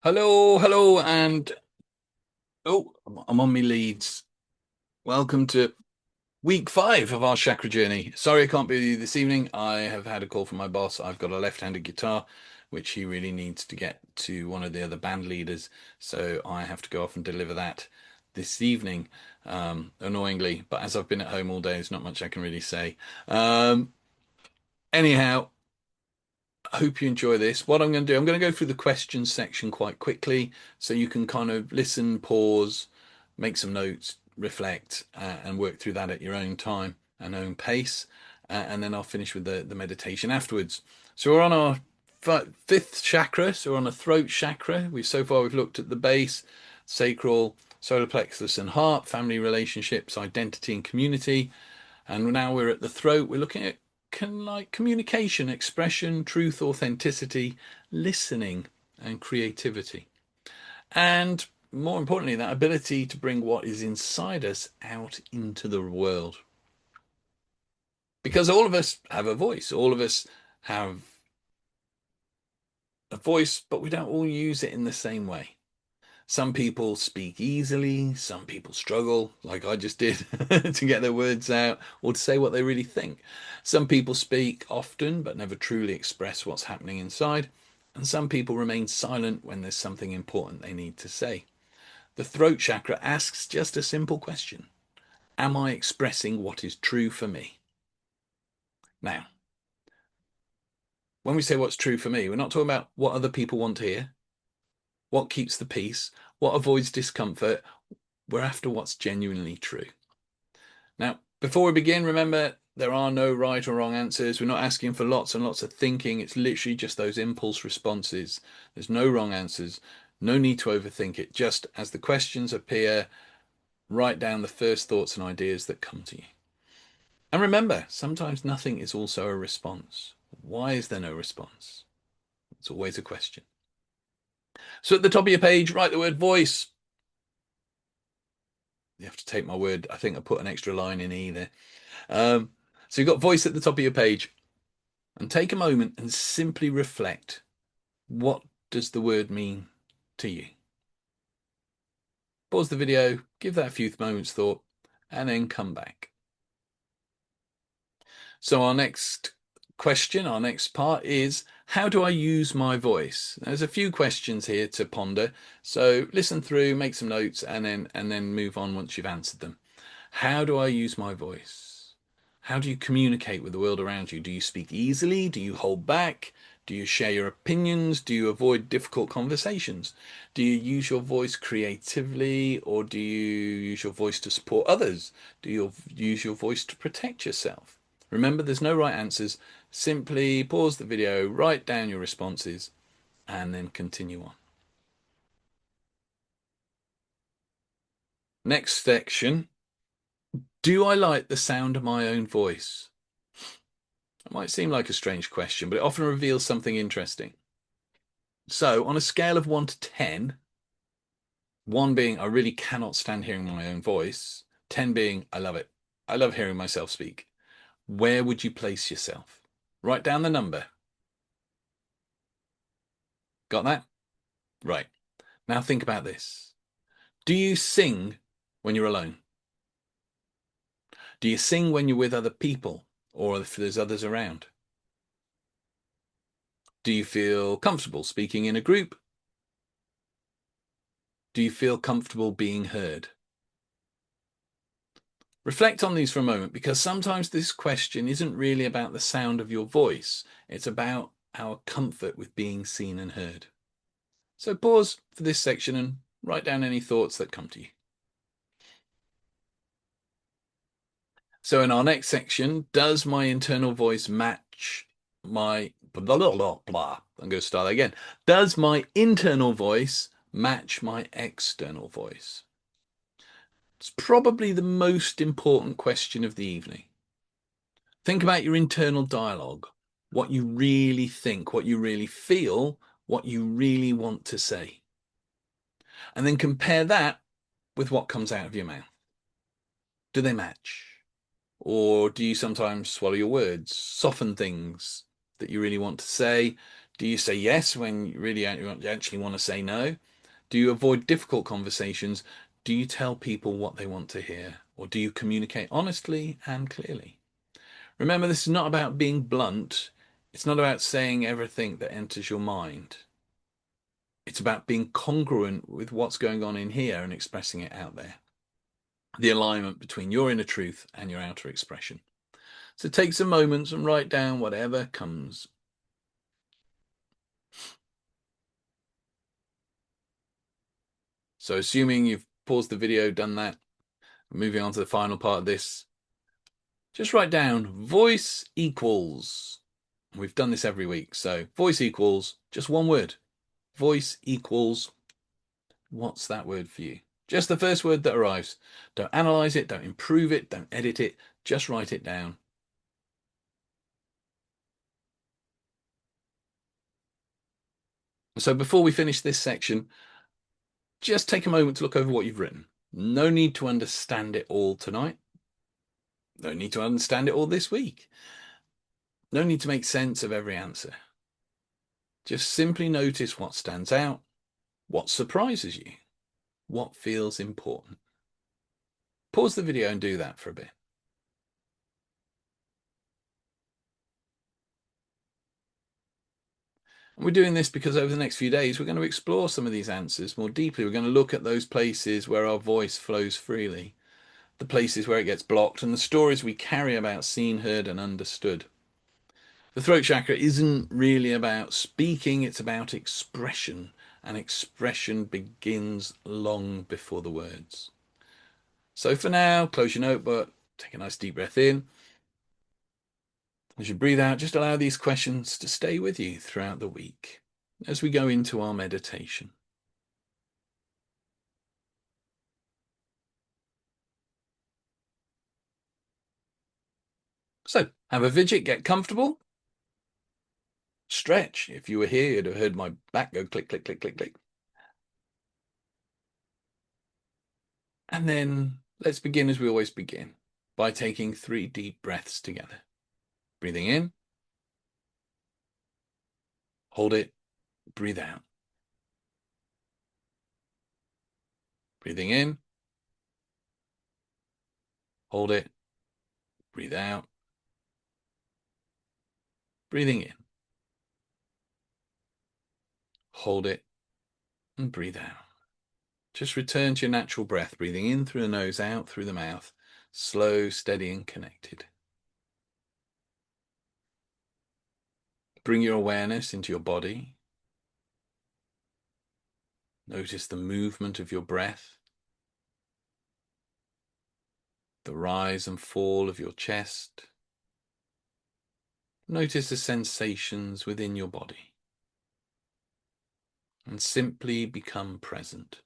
Hello, hello, and I'm on my leads. Welcome to week 5 of our chakra journey. Sorry I can't be with you this evening. I have had a call from my boss. I've got a left-handed guitar, which he really needs to get to one of the other band leaders. So I have to go off and deliver that this evening, annoyingly. But as I've been at home all day, there's not much I can really say. Anyhow, I hope you enjoy this. What I'm going to do, I'm going to go through the questions section quite quickly so you can kind of listen, pause, make some notes, reflect, and work through that at your own time and own pace. And then I'll finish with the meditation afterwards. So we're on our fifth chakra. So we're on a throat chakra. So far we've looked at the base, sacral, solar plexus, and heart, family relationships, identity, and community. And now we're at the throat. We're looking at communication, expression, truth, authenticity, listening, and creativity. And more importantly, that ability to bring what is inside us out into the world. Because all of us have a voice, all of us have a voice, but we don't all use it in the same way. Some people speak easily, some people struggle, like I just did, to get their words out or to say what they really think. Some people speak often but never truly express what's happening inside. And some people remain silent when there's something important they need to say. The throat chakra asks just a simple question: am I expressing what is true for me? Now, when we say what's true for me, we're not talking about what other people want to hear, what keeps the peace, what avoids discomfort. We're after what's genuinely true. Now, before we begin, remember there are no right or wrong answers. We're not asking for lots and lots of thinking. It's literally just those impulse responses. There's no wrong answers. No need to overthink it. Just as the questions appear, write down the first thoughts and ideas that come to you. And remember, sometimes nothing is also a response. Why is there no response? It's always a question. So at the top of your page, write the word voice. You have to take my word. I think I put an extra line in E there. So you've got voice at the top of your page. And take a moment and simply reflect. What does the word mean to you? Pause the video, give that a few moments thought, and then come back. So our next question, our next part is, how do I use my voice? There's a few questions here to ponder. So listen through, make some notes, and then move on once you've answered them. How do I use my voice? How do you communicate with the world around you? Do you speak easily? Do you hold back? Do you share your opinions? Do you avoid difficult conversations? Do you use your voice creatively, or do you use your voice to support others? Do you use your voice to protect yourself? Remember, there's no right answers. Simply pause the video, write down your responses, and then continue on. Next section. Do I like the sound of my own voice? It might seem like a strange question, but it often reveals something interesting. So, on a scale of 1 to 10, 1 being I really cannot stand hearing my own voice, 10 being I love it. I love hearing myself speak. Where would you place yourself? Write down the number. Got that? Right. Now think about this. Do you sing when you're alone? Do you sing when you're with other people or if there's others around? Do you feel comfortable speaking in a group? Do you feel comfortable being heard? Reflect on these for a moment, because sometimes this question isn't really about the sound of your voice. It's about our comfort with being seen and heard. So pause for this section and write down any thoughts that come to you. So in our next section, does my internal voice match my blah, blah, blah, blah. I'm going to start that again. Does my internal voice match my external voice? It's probably the most important question of the evening. Think about your internal dialogue, what you really think, what you really feel, what you really want to say. And then compare that with what comes out of your mouth. Do they match? Or do you sometimes swallow your words, soften things that you really want to say Do you say yes when you really actually want to say no? Do you avoid difficult conversations? Do you tell people what they want to hear? Or do you communicate honestly and clearly? Remember, this is not about being blunt. It's not about saying everything that enters your mind. It's about being congruent with what's going on in here and expressing it out there. The alignment between your inner truth and your outer expression. So take some moments and write down whatever comes. So assuming you've paused the video, done that, moving on to the final part of this, just write down voice equals. We've done this every week. So voice equals just one word. Voice equals, what's that word for you? Just the first word that arrives. Don't analyze it, don't improve it, don't edit it, just write it down. So before we finish this section, just take a moment to look over what you've written. No need to understand it all tonight. No need to understand it all this week. No need to make sense of every answer. Just simply notice what stands out, what surprises you, what feels important. Pause the video and do that for a bit. And we're doing this because over the next few days, we're going to explore some of these answers more deeply. We're going to look at those places where our voice flows freely, the places where it gets blocked, and the stories we carry about seen, heard, and understood. The throat chakra isn't really about speaking, it's about expression, and expression begins long before the words. So for now, close your notebook, take a nice deep breath in. As you breathe out, just allow these questions to stay with you throughout the week as we go into our meditation. So have a fidget, get comfortable, stretch. If you were here, you'd have heard my back go click, click, click, click, click. And then let's begin as we always begin, by taking 3 deep breaths together. Breathing in, hold it, breathe out. Breathing in, hold it, breathe out. Breathing in, hold it, and breathe out. Just return to your natural breath, breathing in through the nose, out through the mouth, slow, steady, and connected. Bring your awareness into your body. Notice the movement of your breath, the rise and fall of your chest. Notice the sensations within your body, and simply become present.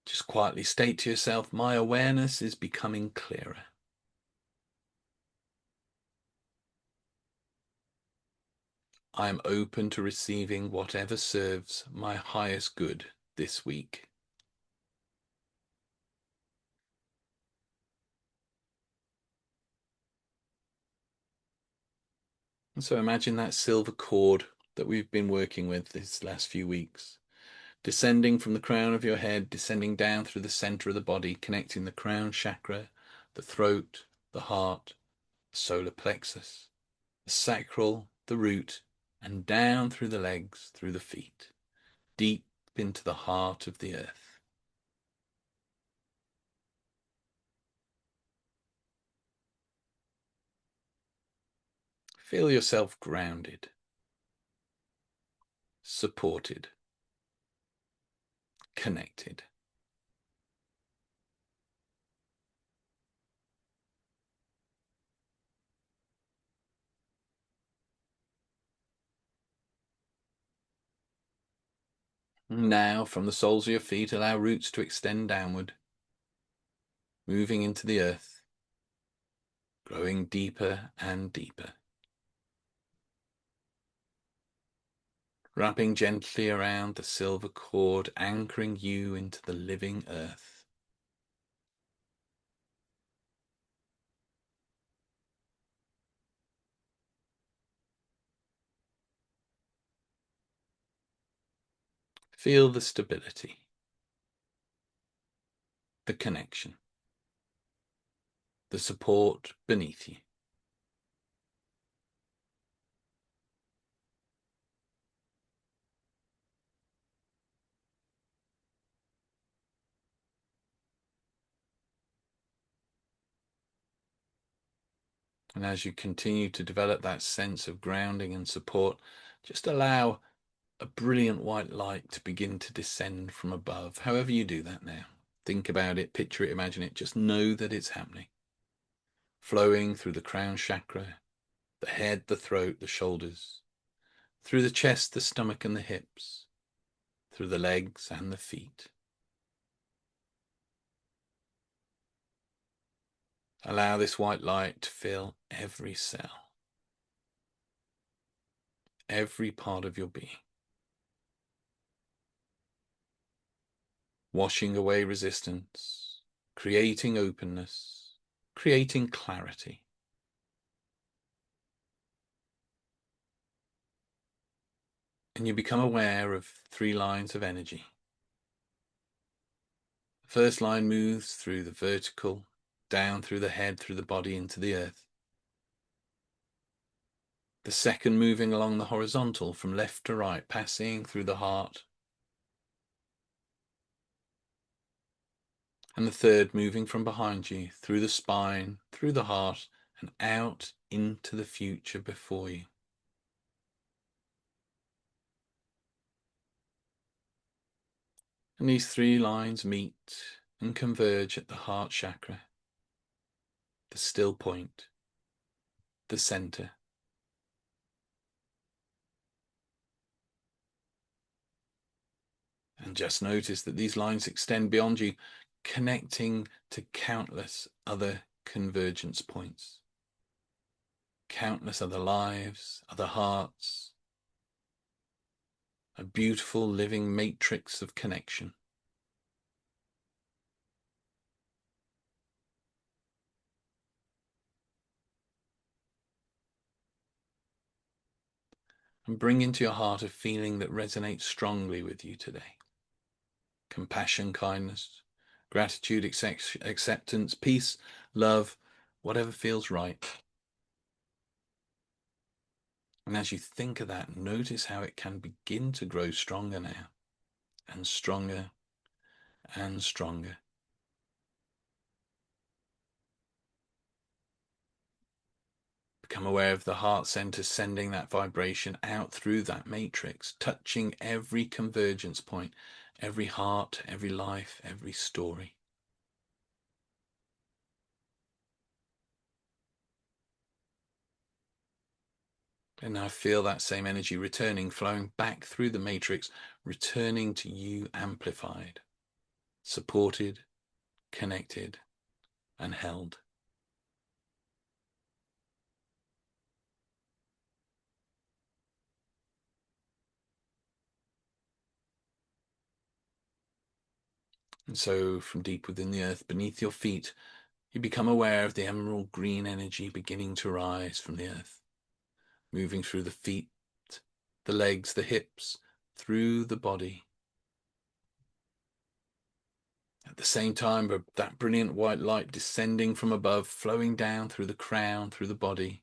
Just quietly state to yourself, my awareness is becoming clearer. I am open to receiving whatever serves my highest good this week. And so imagine that silver cord that we've been working with these last few weeks, descending from the crown of your head, descending down through the center of the body, connecting the crown chakra, the throat, the heart, the solar plexus, the sacral, the root, and down through the legs, through the feet, deep into the heart of the earth. Feel yourself grounded, supported, connected. Now, from the soles of your feet, allow roots to extend downward, moving into the earth, growing deeper and deeper. wrapping gently around the silver cord, anchoring you into the living earth. Feel the stability, the connection, the support beneath you. And as you continue to develop that sense of grounding and support, just allow a brilliant white light to begin to descend from above. However you do that now. Think about it, picture it, imagine it. Just know that it's happening. Flowing through the crown chakra, the head, the throat, the shoulders, through the chest, the stomach and the hips, through the legs and the feet. Allow this white light to fill every cell, every part of your being, washing away resistance, creating openness, creating clarity. And you become aware of 3 lines of energy. The first line moves through the vertical, down through the head, through the body, into the earth. The second moving along the horizontal from left to right, passing through the heart. And the third moving from behind you, through the spine, through the heart, and out into the future before you. And these 3 lines meet and converge at the heart chakra, the still point, the center. And just notice that these lines extend beyond you, connecting to countless other convergence points, countless other lives, other hearts, a beautiful living matrix of connection. And bring into your heart a feeling that resonates strongly with you today. Compassion, kindness, gratitude, acceptance, peace, love, whatever feels right. And as you think of that, notice how it can begin to grow stronger now, and stronger and stronger. Become aware of the heart center sending that vibration out through that matrix, touching every convergence point, every heart, every life, every story. And now feel that same energy returning, flowing back through the matrix, returning to you amplified, supported, connected, and held. And so from deep within the earth beneath your feet, you become aware of the emerald green energy beginning to rise from the earth, moving through the feet, the legs, the hips, through the body. At the same time, that brilliant white light descending from above, flowing down through the crown, through the body.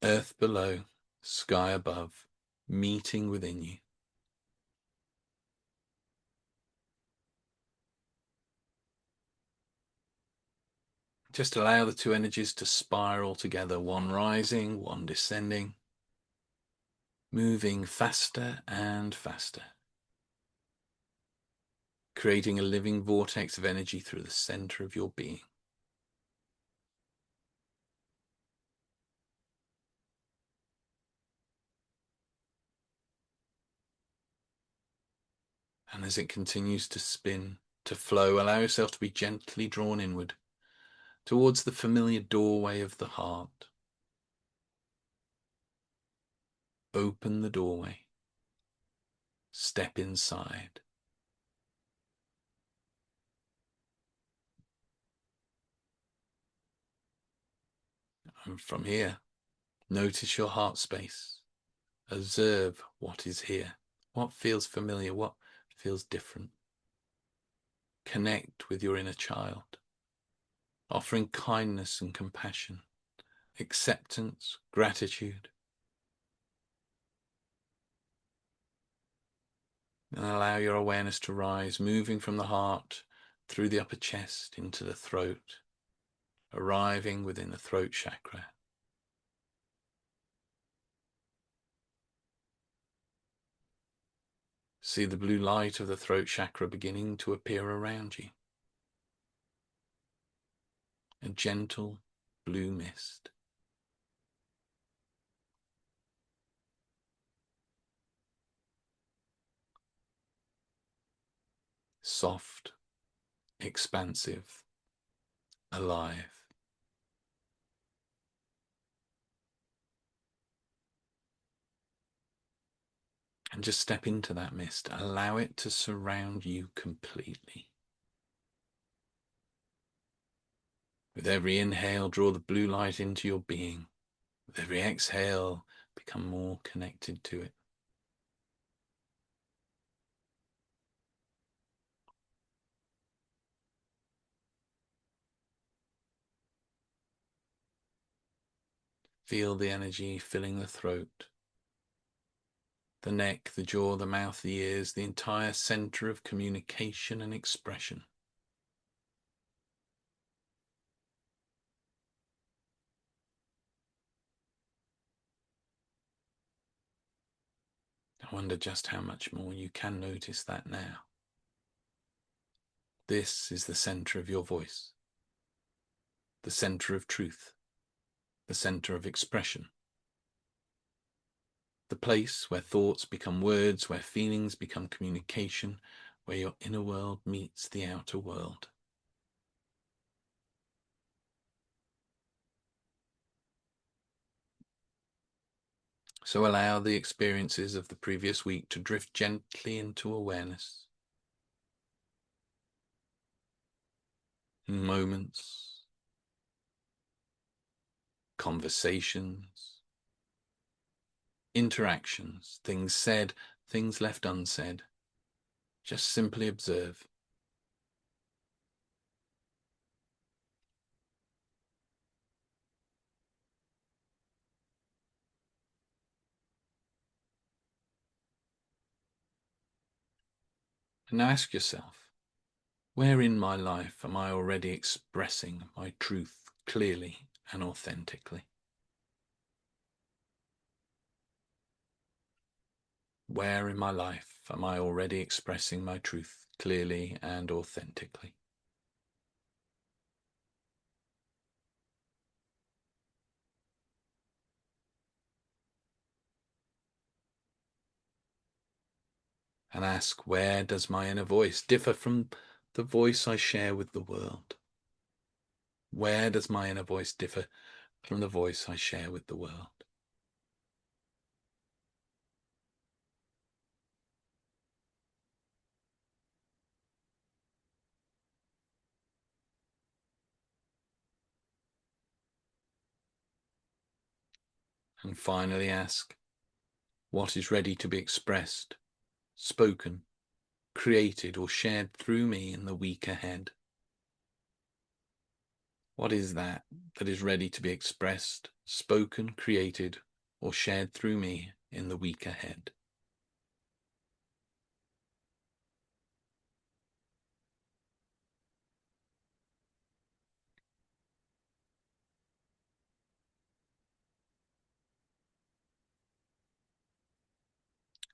Earth below, sky above, meeting within you. Just allow the 2 energies to spiral together, one rising, one descending, moving faster and faster, creating a living vortex of energy through the center of your being. And as it continues to spin, to flow, allow yourself to be gently drawn inward towards the familiar doorway of the heart. open the doorway, step inside. And from here, notice your heart space. Observe what is here, what feels familiar, what feels different. Connect with your inner child, offering kindness and compassion, acceptance, gratitude. And allow your awareness to rise, moving from the heart through the upper chest into the throat, arriving within the throat chakra. See the blue light of the throat chakra beginning to appear around you. A gentle blue mist. Soft, expansive, alive. And just step into that mist. Allow it to surround you completely. With every inhale, draw the blue light into your being. With every exhale, become more connected to it. Feel the energy filling the throat, the neck, the jaw, the mouth, the ears, the entire center of communication and expression. I wonder just how much more you can notice that now. This is the center of your voice, the center of truth, the center of expression. The place where thoughts become words, where feelings become communication, where your inner world meets the outer world. So allow the experiences of the previous week to drift gently into awareness. Moments, conversations, interactions, things said, things left unsaid. Just simply observe. And now ask yourself, where in my life am I already expressing my truth clearly and authentically? Where in my life am I already expressing my truth clearly and authentically? And ask, where does my inner voice differ from the voice I share with the world? Where does my inner voice differ from the voice I share with the world? And finally ask, what is ready to be expressed, spoken, created, or shared through me in the week ahead? What is that is ready to be expressed, spoken, created, or shared through me in the week ahead?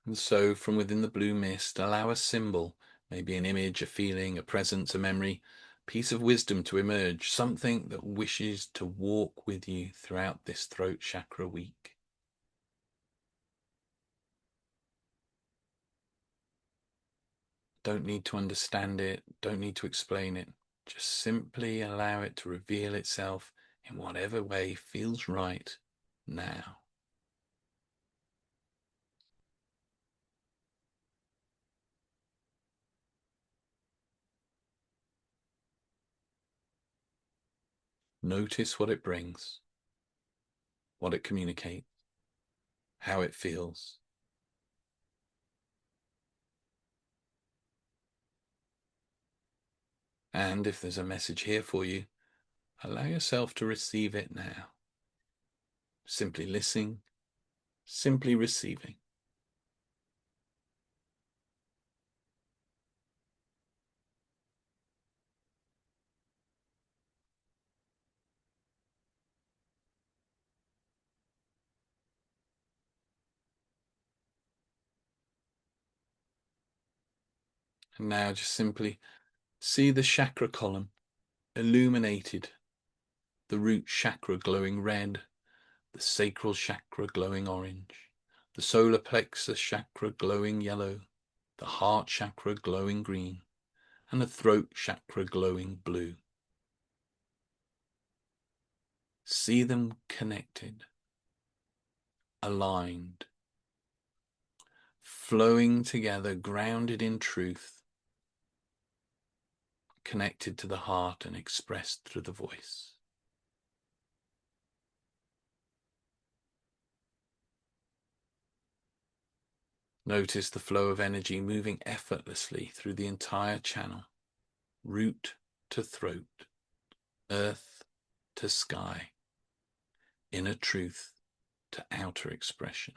And so from within the blue mist, allow a symbol, maybe an image, a feeling, a presence, a memory, piece of wisdom to emerge, something that wishes to walk with you throughout this throat chakra week. Don't need to understand it, don't need to explain it. Just simply allow it to reveal itself in whatever way feels right now. Notice what it brings, what it communicates, how it feels. And if there's a message here for you, allow yourself to receive it now. Simply listening, simply receiving. And now just simply see the chakra column illuminated, the root chakra glowing red, the sacral chakra glowing orange, the solar plexus chakra glowing yellow, the heart chakra glowing green, and the throat chakra glowing blue. See them connected, aligned, flowing together, grounded in truth, connected to the heart and expressed through the voice. Notice the flow of energy moving effortlessly through the entire channel, root to throat, earth to sky, inner truth to outer expression.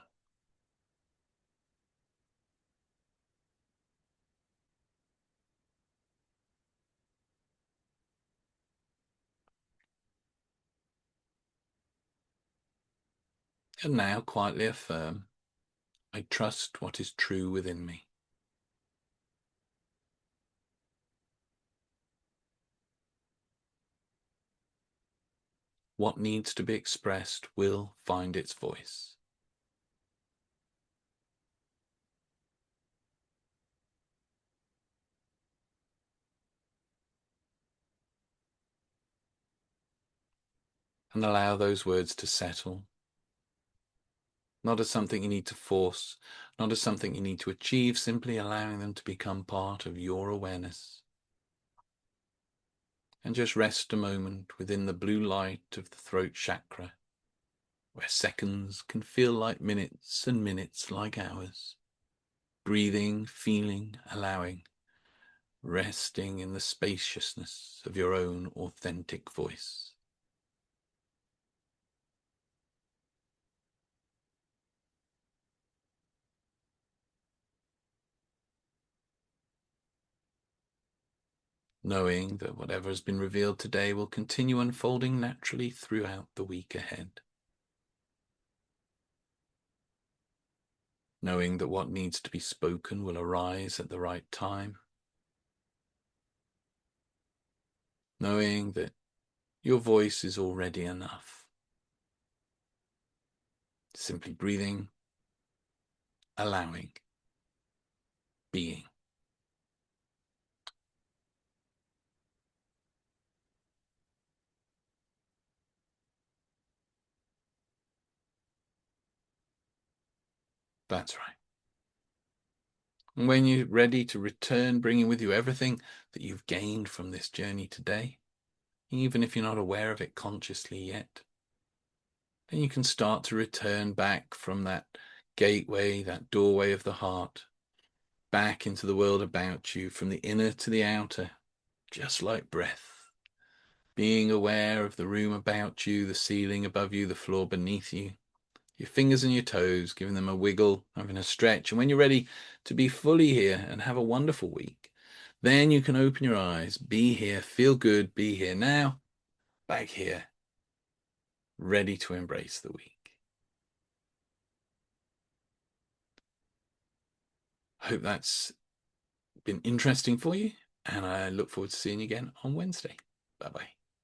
And now quietly affirm, I trust what is true within me. What needs to be expressed will find its voice. And allow those words to settle, not as something you need to force, not as something you need to achieve, simply allowing them to become part of your awareness. And just rest a moment within the blue light of the throat chakra, where seconds can feel like minutes and minutes like hours. Breathing, feeling, allowing, resting in the spaciousness of your own authentic voice. Knowing that whatever has been revealed today will continue unfolding naturally throughout the week ahead. Knowing that what needs to be spoken will arise at the right time. Knowing that your voice is already enough. Simply breathing, allowing, being. That's right. And when you're ready to return, bringing with you everything that you've gained from this journey today, even if you're not aware of it consciously yet, then you can start to return back from that gateway, that doorway of the heart, back into the world about you, from the inner to the outer, just like breath. Being aware of the room about you, the ceiling above you, the floor beneath you, your fingers and your toes, giving them a wiggle, having a stretch. And when you're ready to be fully here and have a wonderful week, then you can open your eyes, be here, feel good, be here now, back here, ready to embrace the week. I hope that's been interesting for you, and I look forward to seeing you again on Wednesday. Bye-bye.